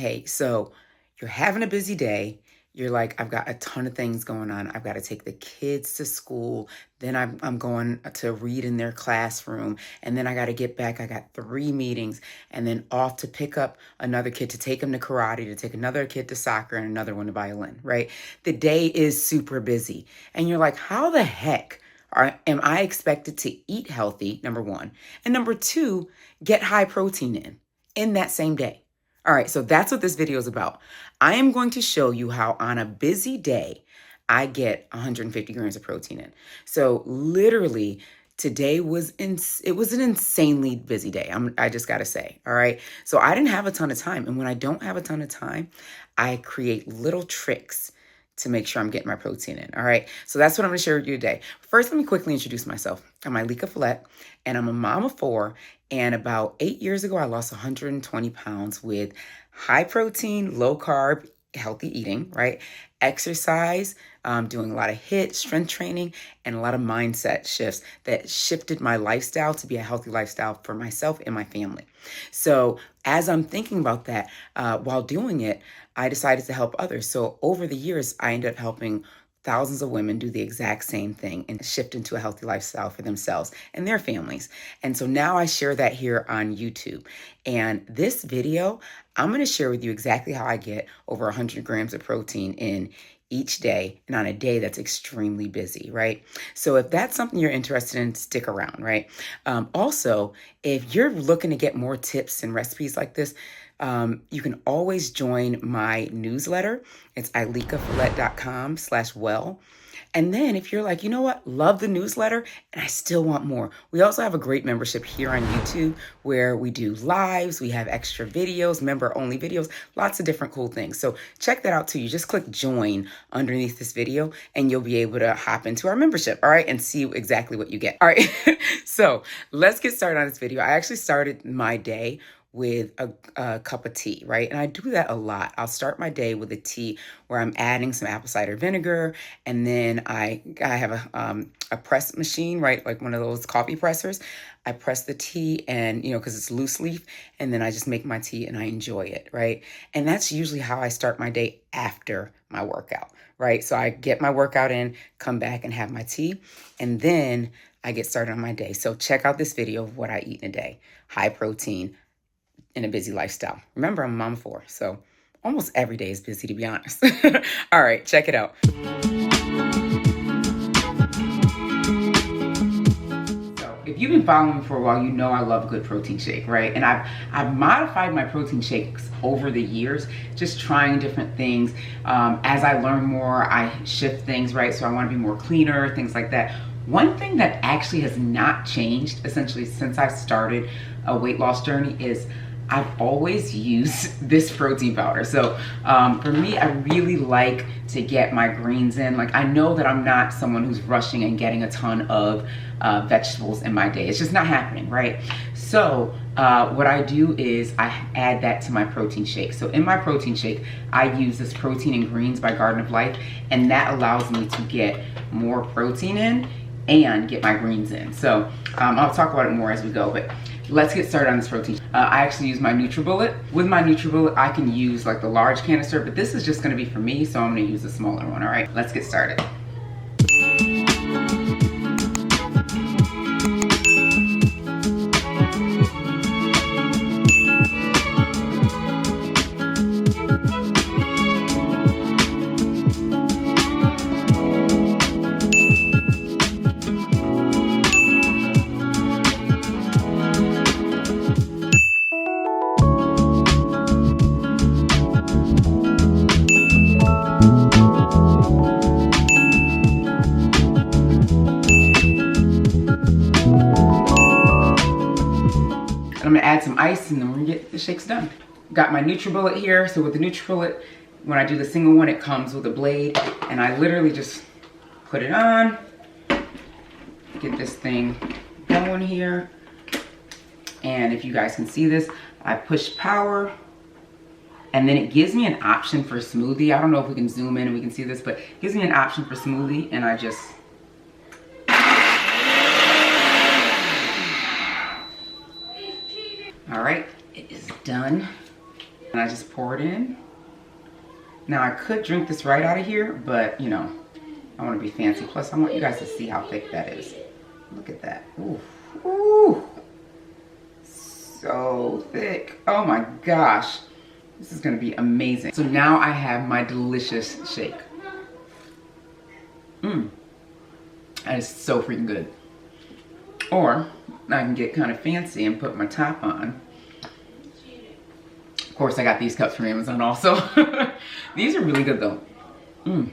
Hey, so you're having a busy day. You're like, I've got a ton of things going on. I've got to take the kids to school. Then I'm going to read in their classroom. And then I got to get back. I got 3 meetings and then off to pick up another kid to take him to karate, to take another kid to soccer and another one to violin, right? The day is super busy. And you're like, how the heck am I expected to eat healthy, number one, and number two, get high protein in that same day? All right, so that's what this video is about. I am going to show you how on a busy day, I get 150 grams of protein in. So literally, today it was an insanely busy day. I just got to say, all right? So I didn't have a ton of time. And when I don't have a ton of time, I create little tricks to make sure I'm getting my protein in, all right? So that's what I'm gonna share with you today. First, let me quickly introduce myself. I'm Ileka Falette, and I'm a mom of 4, and about 8 years ago, I lost 120 pounds with high protein, low carb, healthy eating, right? Exercise, doing a lot of HIIT, strength training, and a lot of mindset shifts that shifted my lifestyle to be a healthy lifestyle for myself and my family. So as I'm thinking about that, while doing it, I decided to help others. So over the years, I ended up helping thousands of women do the exact same thing and shift into a healthy lifestyle for themselves and their families. And so now I share that here on YouTube. And this video, I'm going to share with you exactly how I get over 100 grams of protein in each day and on a day that's extremely busy, right? So if that's something you're interested in, stick around, right? Also, if you're looking to get more tips and recipes like this, you can always join my newsletter. It's ilekafalette.com/well. And then if you're like, you know what, love the newsletter and I still want more, we also have a great membership here on YouTube where we do lives, we have extra videos, member only videos, lots of different cool things. So check that out too. You just click join underneath this video and you'll be able to hop into our membership, all right, and see exactly what you get. All right, so let's get started on this video. I actually started my day with a cup of tea, right? And I do that a lot. I'll start my day with a tea where I'm adding some apple cider vinegar, and then I have a press machine, right? Like one of those coffee pressers. I press the tea and, because it's loose leaf, and then I just make my tea and I enjoy it, right? And that's usually how I start my day after my workout, right? So I get my workout in, come back and have my tea, and then I get started on my day. So check out this video of what I eat in a day. High protein, in a busy lifestyle. Remember, I'm a mom of 4, so almost every day is busy, to be honest. All right, check it out. So if you've been following me for a while, you know I love a good protein shake, right? And I've modified my protein shakes over the years, just trying different things. As I learn more, I shift things, right? So I want to be more cleaner, things like that. One thing that actually has not changed, essentially, since I've started a weight loss journey is I've always used this protein powder. So for me, I really like to get my greens in. Like, I know that I'm not someone who's rushing and getting a ton of vegetables in my day. It's just not happening, right? So what I do is I add that to my protein shake. So in my protein shake, I use this Protein and Greens by Garden of Life, and that allows me to get more protein in and get my greens in. So I'll talk about it more as we go, but let's get started on this protein. I actually use my NutriBullet. With my NutriBullet, I can use like the large canister, but this is just gonna be for me, so I'm gonna use the smaller one, all right? Let's get started. I'm gonna add some ice and then we're gonna get the shakes done. Got my NutriBullet here. So with the NutriBullet, when I do the single one, it comes with a blade, and I literally just put it on, get this thing going here. And if you guys can see this, I push power, and then it gives me an option for smoothie. I don't know if we can zoom in and we can see this, but it gives me an option for smoothie, and I just all right, it is done. And I just pour it in. Now I could drink this right out of here, but you know, I want to be fancy. Plus I want you guys to see how thick that is. Look at that. Ooh. Ooh. So thick. Oh my gosh. This is going to be amazing. So now I have my delicious shake. That is so freaking good. Or I can get kind of fancy and put my top on. Of course, I got these cups from Amazon also. These are really good though. And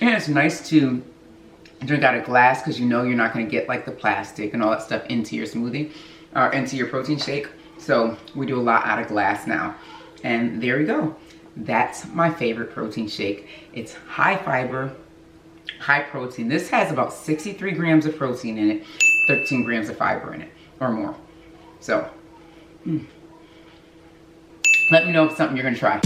it's nice to drink out of glass because you know you're not going to get like the plastic and all that stuff into your smoothie or into your protein shake. So we do a lot out of glass now. And there we go. That's my favorite protein shake. It's high fiber, high protein. This has about 63 grams of protein in it, 13 grams of fiber in it or more. So let me know if it's something you're gonna try.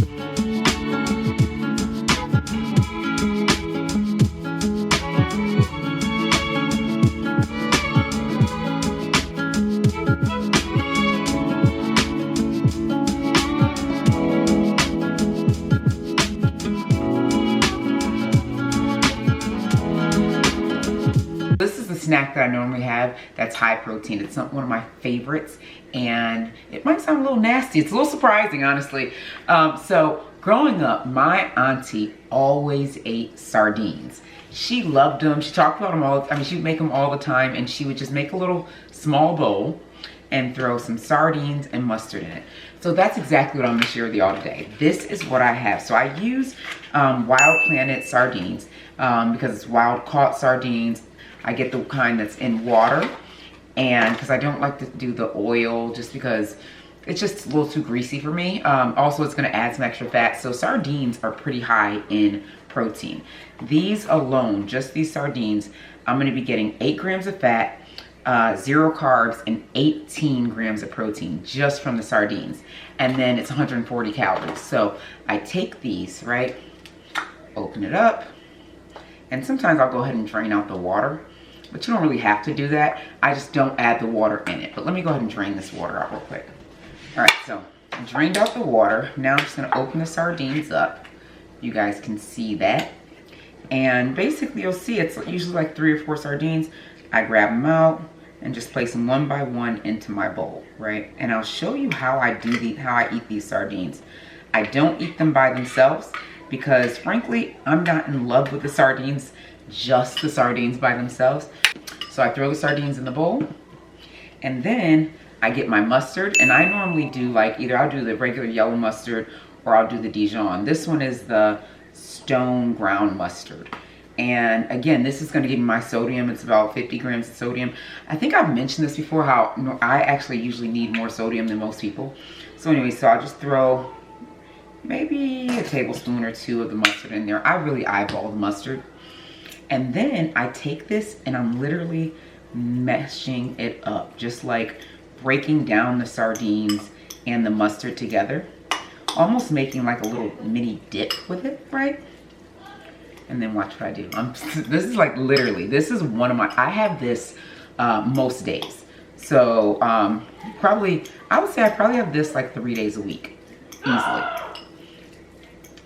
Snack that I normally have that's high protein. It's not one of my favorites and it might sound a little nasty. It's a little surprising, honestly. So growing up, my auntie always ate sardines. She loved them. She talked about them all. I mean, she would make them all the time, and she would just make a little small bowl and throw some sardines and mustard in it. So that's exactly what I'm gonna share with y'all today. This is what I have. So I use Wild Planet sardines because it's wild caught sardines. I get the kind that's in water, and because I don't like to do the oil just because it's just a little too greasy for me. Also, it's gonna add some extra fat. So sardines are pretty high in protein. These alone, just these sardines, I'm gonna be getting 8 grams of fat, 0 carbs, and 18 grams of protein just from the sardines. And then it's 140 calories. So I take these, right? Open it up. And sometimes I'll go ahead and drain out the water, but you don't really have to do that. I just don't add the water in it. But let me go ahead and drain this water out real quick. All right, so I drained out the water. Now I'm just gonna open the sardines up. You guys can see that. And basically you'll see it's usually like 3 or 4 sardines. I grab them out and just place them one by one into my bowl, right? And I'll show you how I eat these sardines. I don't eat them by themselves, because frankly, I'm not in love with the sardines, just the sardines by themselves. So I throw the sardines in the bowl, and then I get my mustard, and I normally do like, either I'll do the regular yellow mustard or I'll do the Dijon. This one is the stone ground mustard. And again, this is gonna give me my sodium. It's about 50 grams of sodium. I think I've mentioned this before, how I actually usually need more sodium than most people. So anyway, so I'll just throw maybe a tablespoon or 2 of the mustard in there. I really eyeball the mustard. And then I take this and I'm literally meshing it up, just like breaking down the sardines and the mustard together, almost making like a little mini dip with it, right? And then watch what I do. This is like literally, this is one of my, I have this most days. So probably, I would say I probably have this like 3 days a week, easily.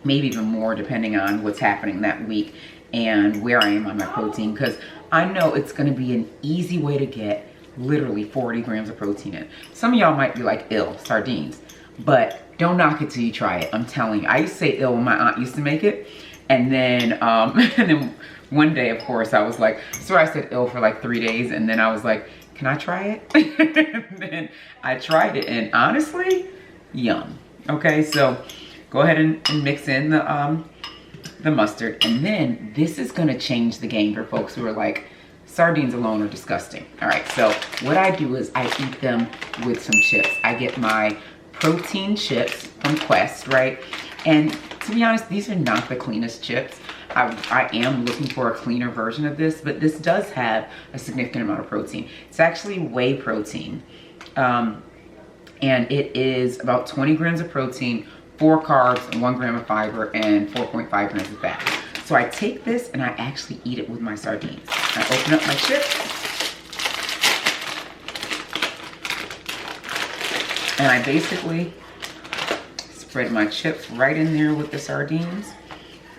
Maybe even more depending on what's happening that week and where I am on my protein, because I know it's going to be an easy way to get literally 40 grams of protein in. Some of y'all might be like, ill, sardines, but don't knock it till you try it. I'm telling you, I used to say ill when my aunt used to make it, and then one day, of course, I was like, so I said ill for like 3 days, and then I was like, can I try it? And then I tried it, and honestly, yum. Okay, so go ahead and mix in the mustard. And then this is gonna change the game for folks who are like, sardines alone are disgusting. All right, so what I do is I eat them with some chips. I get my protein chips from Quest, right? And to be honest, these are not the cleanest chips. I am looking for a cleaner version of this, but this does have a significant amount of protein. It's actually whey protein. And it is about 20 grams of protein, 4 carbs, 1 gram of fiber, and 4.5 grams of fat. So I take this and I actually eat it with my sardines. I open up my chips. And I basically spread my chips right in there with the sardines.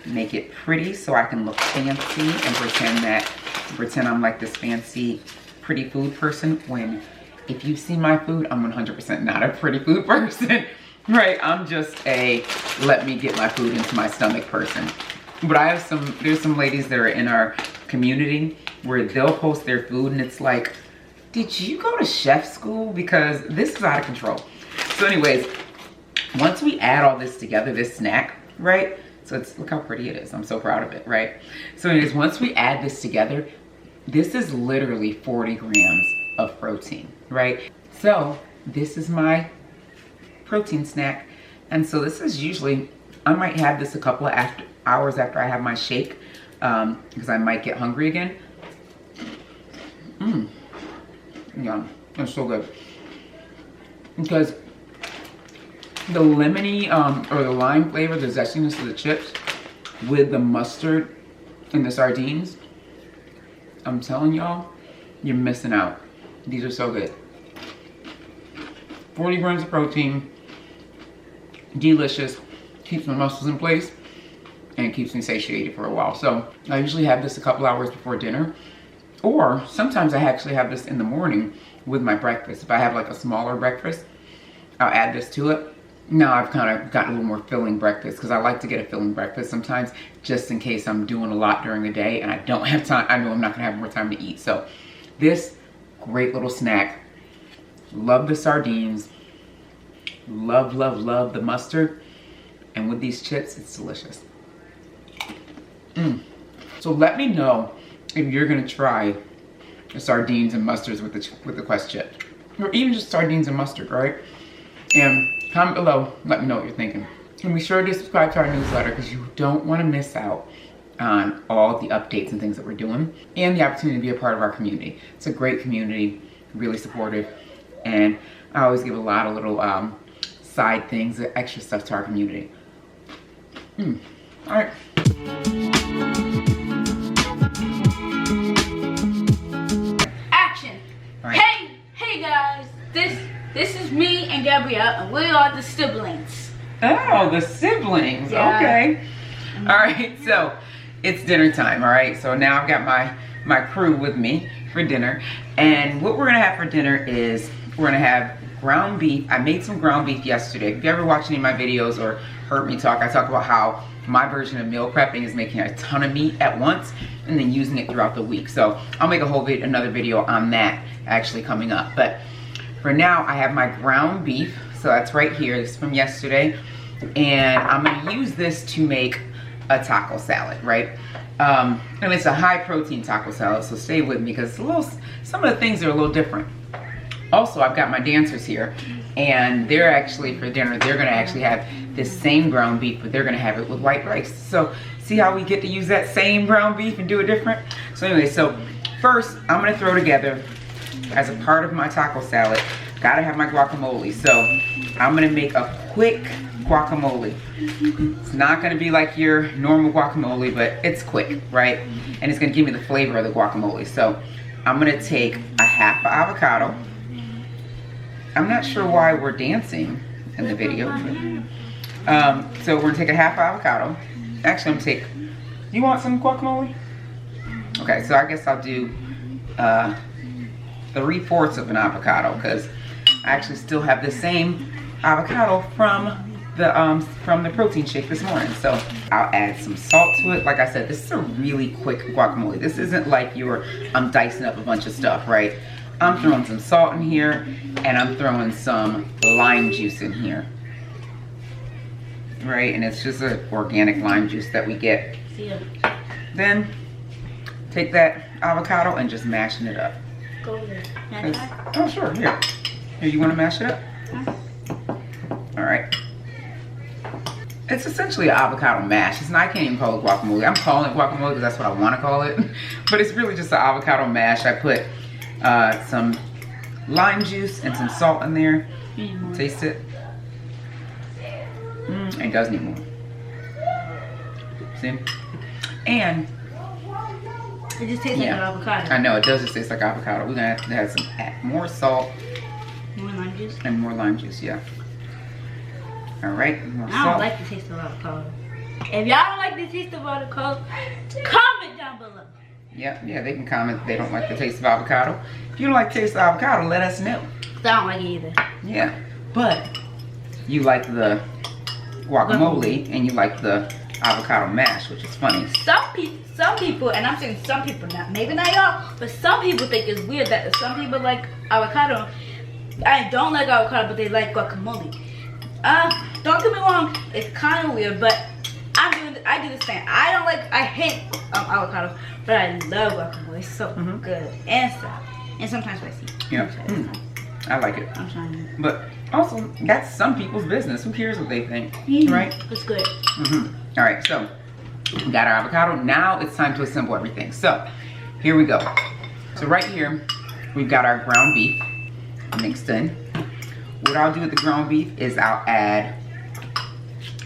Make it pretty so I can look fancy and pretend I'm like this fancy, pretty food person, when if you see my food, I'm 100% not a pretty food person, right? I'm just a let me get my food into my stomach person. But I have there's some ladies that are in our community where they'll post their food and it's like, did you go to chef school? Because this is out of control. So anyways, once we add all this together, this snack, right? So look how pretty it is. I'm so proud of it, right? So anyways, once we add this together, this is literally 40 grams of protein, right? So this is my protein snack. And so this is usually, I might have this a couple of hours after I have my shake, because I might get hungry again. Yum, it's so good. Because the lemony or the lime flavor, the zestiness of the chips with the mustard and the sardines, I'm telling y'all, you're missing out. These are so good. 40 grams of protein, delicious, keeps my muscles in place, and keeps me satiated for a while. So I usually have this a couple hours before dinner, or sometimes I actually have this in the morning with my breakfast. If I have like a smaller breakfast, I'll add this to it. Now I've kind of gotten a little more filling breakfast because I like to get a filling breakfast sometimes just in case I'm doing a lot during the day and I don't have time. I know I'm not gonna have more time to eat. So this great little snack. Love the sardines. Love, love, love the mustard. And with these chips, it's delicious. So let me know if you're gonna try the sardines and mustards with the Quest chip, or even just sardines and mustard, right? And comment below, let me know what you're thinking. And be sure to subscribe to our newsletter because you don't want to miss out on all the updates and things that we're doing, and the opportunity to be a part of our community. It's a great community, really supportive, and I always give a lot of little side things, extra stuff to our community. All right. Action. All right. Hey guys, this is me and Gabrielle, and we are the siblings. Oh, the siblings. Yeah. Okay. All right. So it's dinner time. All right. So now I've got my crew with me for dinner, and what we're gonna have for dinner is we're gonna have ground beef. I made some ground beef yesterday. If you ever watched any of my videos or heard me talk, I talk about how my version of meal prepping is making a ton of meat at once and then using it throughout the week. So I'll make another video on that actually coming up. But for now, I have my ground beef. So that's right here. This is from yesterday. And I'm gonna use this to make a taco salad, right? And it's a high protein taco salad, so stay with me because some of the things are a little different. Also, I've got my dancers here, and they're actually, for dinner, they're gonna actually have this same ground beef, but they're gonna have it with white rice. So see how we get to use that same ground beef and do it different? So anyway, so first I'm gonna throw together, as a part of my taco salad, gotta have my guacamole. So I'm gonna make a quick guacamole. It's not gonna be like your normal guacamole, but it's quick, right? And it's gonna give me the flavor of the guacamole. So I'm gonna take a half avocado. I'm not sure why we're dancing in the video. So we're gonna take a half avocado. Actually, I'm gonna take, you want some guacamole? Okay, so I guess I'll do 3/4 of an avocado because I actually still have the same avocado from the protein shake this morning. So I'll add some salt to it. Like I said, this is a really quick guacamole. This isn't like I'm dicing up a bunch of stuff, right? I'm throwing some salt in here, and I'm throwing some lime juice in here. Right, and it's just an organic lime juice that we get. Then take that avocado and just mashing it up. Go there. Oh, sure, here. Here, you want to mash it up? All right. It's essentially an avocado mash. I can't even call it guacamole. I'm calling it guacamole because that's what I want to call it. But it's really just an avocado mash. I put some lime juice and some salt in there. Taste it. It does need more. See? And it just tastes like an avocado. I know, it does just taste like avocado. We're gonna have to add more salt. More lime juice? And more lime juice, yeah. All right. More I salt. don't like the taste of avocado. If y'all don't like the taste of avocado, comment down below. Yeah, they can comment they don't like the taste of avocado. If you don't like the taste of avocado, let us know. I don't like it either. Yeah, but you like the guacamole and you like the avocado mash, which is funny. Some people, and I'm saying some people, maybe not y'all, but some people think it's weird that some people like avocado. I don't like avocado, but they like guacamole. Don't get me wrong, it's kind of weird, but I do the same. I hate avocado, but I love guacamole. It's so good and soft, and sometimes spicy. Yeah, I like it. I'm trying. But also, that's some people's business. Who cares what they think, right? It's good. All right, so we got our avocado. Now it's time to assemble everything. So here we go. So right here, we've got our ground beef mixed in. What I'll do with the ground beef is I'll add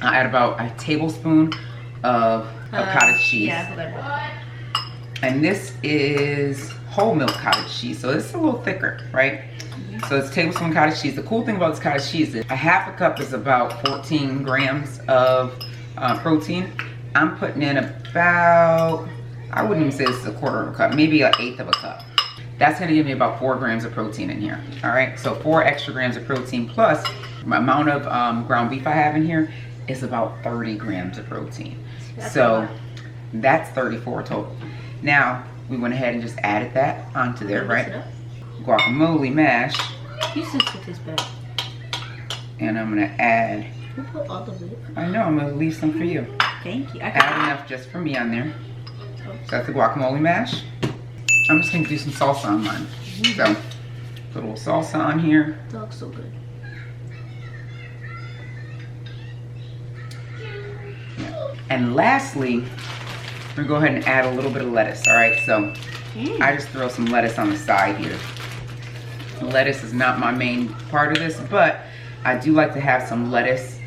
about a tablespoon of cottage cheese. Yeah, and this is whole milk cottage cheese, so it's a little thicker, right? So it's a tablespoon cottage cheese. The cool thing about this cottage cheese is a half a cup is about 14 grams of protein. I'm putting in about, I wouldn't even say this is a quarter of a cup, maybe an eighth of a cup. That's gonna give me about 4 grams of protein in here, all right? So 4 extra grams of protein plus the amount of ground beef I have in here is about 30 grams of protein. So that's 34 total. Now, we went ahead and just added that onto there, right? Guacamole mash. You should put this back. And I'm gonna add. You put all the way. I know, I'm gonna leave some for you. Thank you. Add enough just for me on there. So that's the guacamole mash. I'm just gonna do some salsa on mine. So, put a little salsa on here. That looks so good. Yeah. And lastly, we're gonna go ahead and add a little bit of lettuce, all right? So, I just throw some lettuce on the side here. Lettuce is not my main part of this, but I do like to have some lettuce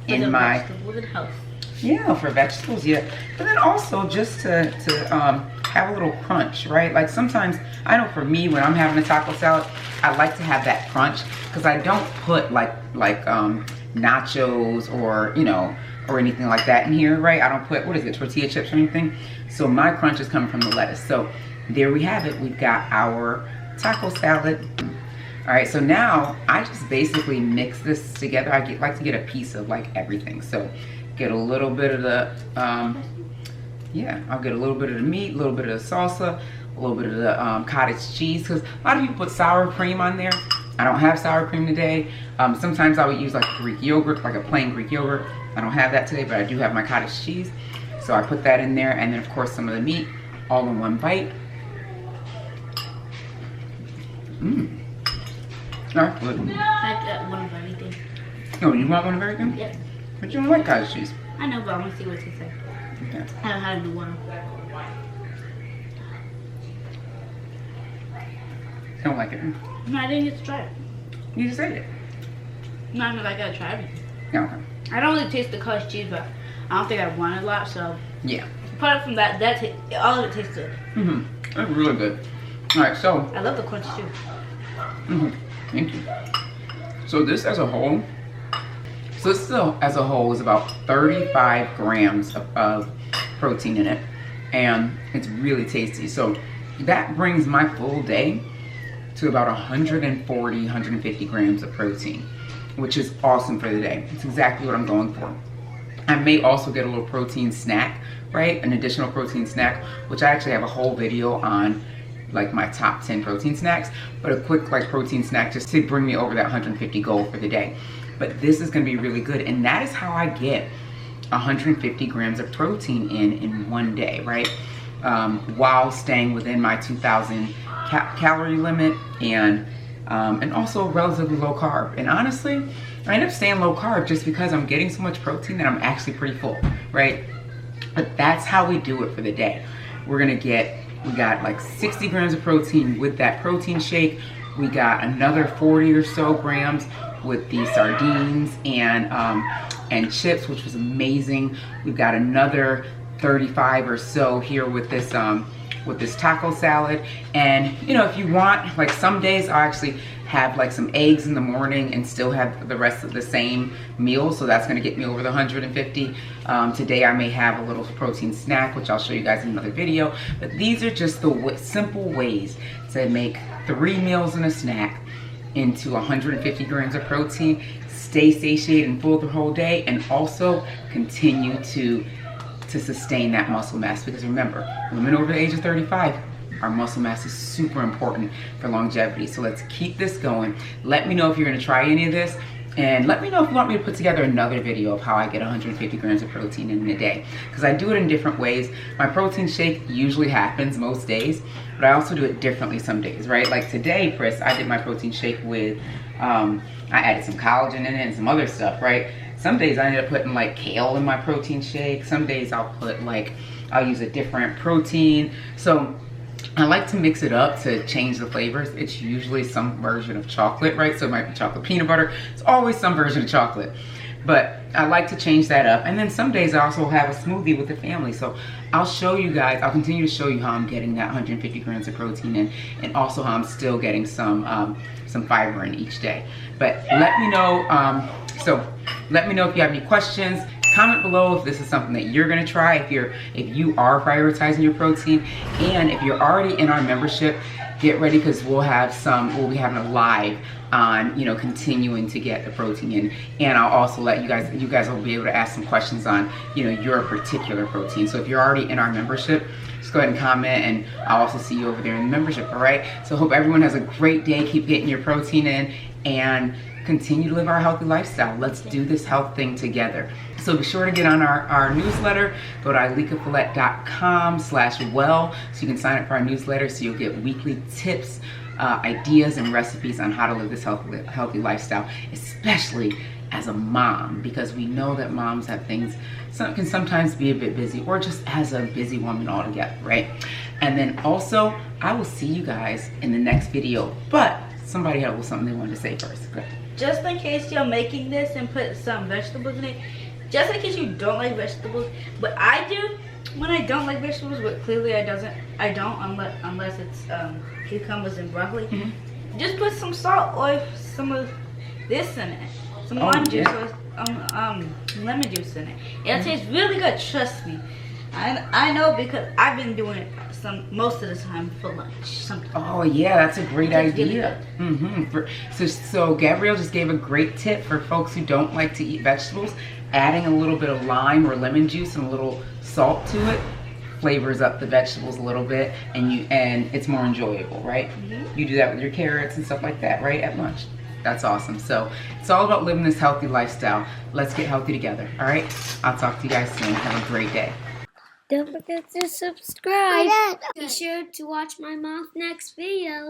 in my health. Yeah, for vegetables, yeah. But then also just to have a little crunch, right? Like sometimes, I know for me, when I'm having a taco salad, I like to have that crunch because I don't put like nachos or, you know, or anything like that in here, right? I don't put, what is it, tortilla chips or anything. So my crunch is coming from the lettuce. So there we have it. We've got our taco salad. All right, so now I just basically mix this together. I like to get a piece of like everything. So get a little bit of the, I'll get a little bit of the meat, a little bit of the salsa, a little bit of the cottage cheese, because a lot of people put sour cream on there. I don't have sour cream today. Sometimes I would use like Greek yogurt, like a plain Greek yogurt. I don't have that today, but I do have my cottage cheese. So I put that in there, and then of course some of the meat, all in one bite. That's good. I want one of everything. Oh, you want one of everything? Yep. But you don't like cottage cheese. I know, but I want to see what it tastes like. Okay. I don't know how to do one. I don't like it. No, I didn't get to try it. You just ate it. No, I mean, I gotta try everything. Yeah, okay. I don't really taste the cottage cheese, but I don't think I want a lot, so. Yeah. Apart from that, all of it tastes good. That's really good. All right, so. I love the crunch too. Thank you. So this as a whole, is about 35 grams of protein in it, and it's really tasty. So that brings my full day to about 140, 150 grams of protein, which is awesome for the day. It's exactly what I'm going for. I may also get a little protein snack, right? An additional protein snack, which I actually have a whole video on, like my top 10 protein snacks, but a quick like protein snack just to bring me over that 150 goal for the day. But this is gonna be really good, and that is how I get 150 grams of protein in one day, right? While staying within my 2,000 calorie limit, and also relatively low carb. And honestly, I end up staying low carb just because I'm getting so much protein that I'm actually pretty full, right? But that's how we do it for the day. We got like 60 grams of protein with that protein shake. We got another 40 or so grams with the sardines and chips, which was amazing. We've got another 35 or so here with this taco salad. And you know, if you want, like some days I'll actually have like some eggs in the morning and still have the rest of the same meal. So that's gonna get me over the 150. Today I may have a little protein snack, which I'll show you guys in another video. But these are just the simple ways to make 3 meals and a snack into 150 grams of protein, stay satiated and full the whole day, and also continue to sustain that muscle mass. Because remember, women over the age of 35, our muscle mass is super important for longevity. So let's keep this going. Let me know if you're gonna try any of this, and let me know if you want me to put together another video of how I get 150 grams of protein in a day, because I do it in different ways. My protein shake usually happens most days, but I also do it differently some days, right? Like today, Chris, I did my protein shake with, I added some collagen in it and some other stuff, right? Some days I ended up putting like kale in my protein shake. Some days I'll use a different protein. So I like to mix it up to change the flavors. It's usually some version of chocolate, right? So it might be chocolate peanut butter. It's always some version of chocolate. But I like to change that up. And then some days I also have a smoothie with the family. So I'll show you guys, I'll continue to show you how I'm getting that 150 grams of protein in, and also how I'm still getting some fiber in each day. But let me know, let me know if you have any questions. Comment below if this is something that you're gonna try, if you are prioritizing your protein. And if you're already in our membership, get ready, because we'll be having a live on, continuing to get the protein in. And I'll also let you guys will be able to ask some questions on, your particular protein. So if you're already in our membership, just go ahead and comment, and I'll also see you over there in the membership, all right? So hope everyone has a great day. Keep getting your protein in and continue to live our healthy lifestyle. Let's do this health thing together. So be sure to get on our newsletter. Go to ilekafalette.com/well so you can sign up for our newsletter, so you'll get weekly tips, ideas, and recipes on how to live this healthy lifestyle, especially as a mom, because we know that moms have things, can sometimes be a bit busy, or just as a busy woman altogether, right? And then also, I will see you guys in the next video, but somebody had something they wanted to say first. Go ahead. Just in case you're making this and put some vegetables in it, just in case you don't like vegetables, but I do when I don't like vegetables, but clearly I don't unless it's cucumbers and broccoli. Mm-hmm. Just put some salt or some of this in it, some lime juice or lemon juice in it. It'll taste really good, trust me. I know, because I've been doing it most of the time for lunch. Sometimes. Oh yeah, that's a great idea. So Gabrielle just gave a great tip for folks who don't like to eat vegetables. Adding a little bit of lime or lemon juice and a little salt to it flavors up the vegetables a little bit, and it's more enjoyable, right? Mm-hmm. You do that with your carrots and stuff like that, right, at lunch. That's awesome. So it's all about living this healthy lifestyle. Let's get healthy together, all right? I'll talk to you guys soon. Have a great day. Don't forget to subscribe. Be sure to watch my mom's next video.